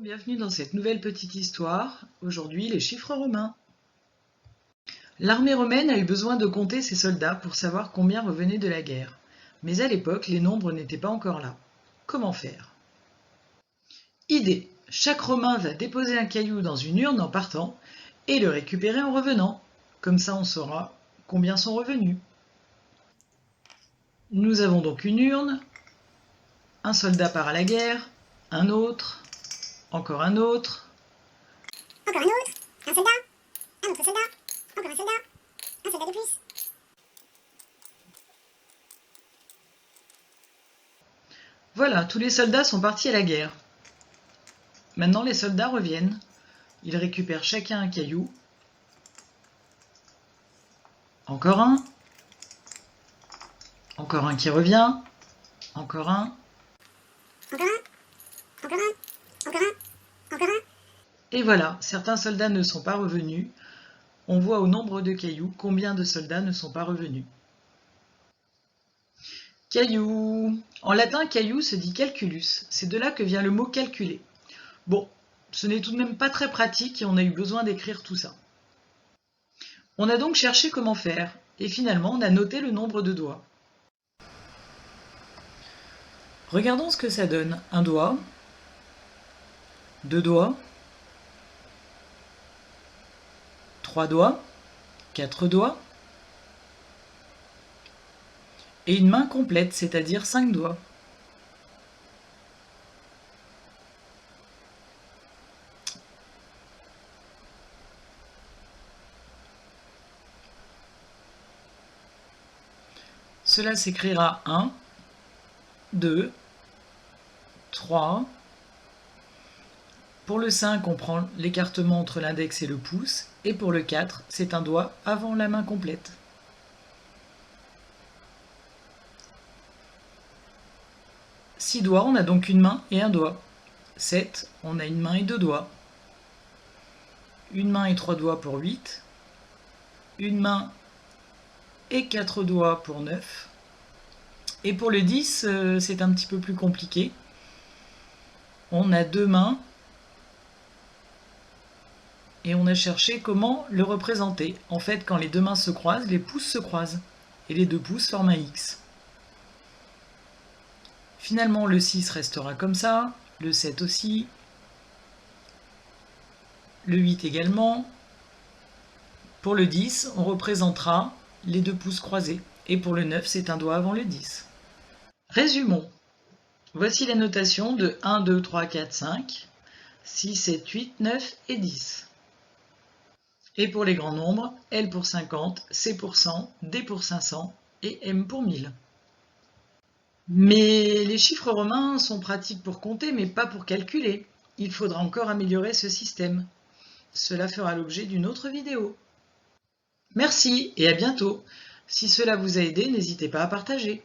Bienvenue dans cette nouvelle petite histoire. Aujourd'hui, les chiffres romains. L'armée romaine a eu besoin de compter ses soldats pour savoir combien revenaient de la guerre. Mais à l'époque, les nombres n'étaient pas encore là. Comment faire? Idée. Chaque Romain va déposer un caillou dans une urne en partant et le récupérer en revenant. Comme ça, on saura combien sont revenus. Nous avons donc une urne. Un soldat part à la guerre. Un autre. Encore un autre. Encore un autre, un soldat, un autre soldat, encore un soldat de plus. Voilà, tous les soldats sont partis à la guerre. Maintenant, les soldats reviennent. Ils récupèrent chacun un caillou. Encore un. Encore un qui revient. Encore un. Encore un, encore un, encore un, encore un. Et voilà, certains soldats ne sont pas revenus. On voit au nombre de cailloux combien de soldats ne sont pas revenus. Caillou. En latin, caillou se dit calculus. C'est de là que vient le mot calculer. Bon, ce n'est tout de même pas très pratique et on a eu besoin d'écrire tout ça. On a donc cherché comment faire et finalement on a noté le nombre de doigts. Regardons ce que ça donne. Un doigt, deux doigts, trois doigts, quatre doigts, et une main complète, c'est-à-dire 5 doigts. Cela s'écrira 1, 2, 3. Pour le 5, on prend l'écartement entre l'index et le pouce, et pour le 4, c'est un doigt avant la main complète. Six doigts, on a donc une main et un doigt. 7, on a une main et deux doigts. Une main et trois doigts pour 8. Une main et 4 doigts pour 9. Et pour le 10, c'est un petit peu plus compliqué. On a deux mains et on a cherché comment le représenter. En fait, quand les deux mains se croisent, les pouces se croisent. Et les deux pouces forment un X. Finalement, le 6 restera comme ça, le 7 aussi, le 8 également. Pour le 10, on représentera les deux pouces croisés. Et pour le 9, c'est un doigt avant le 10. Résumons. Voici la notation de 1, 2, 3, 4, 5, 6, 7, 8, 9 et 10. Et pour les grands nombres, L pour 50, C pour 100, D pour 500 et M pour 1000. Mais les chiffres romains sont pratiques pour compter, mais pas pour calculer. Il faudra encore améliorer ce système. Cela fera l'objet d'une autre vidéo. Merci et à bientôt. Si cela vous a aidé, n'hésitez pas à partager.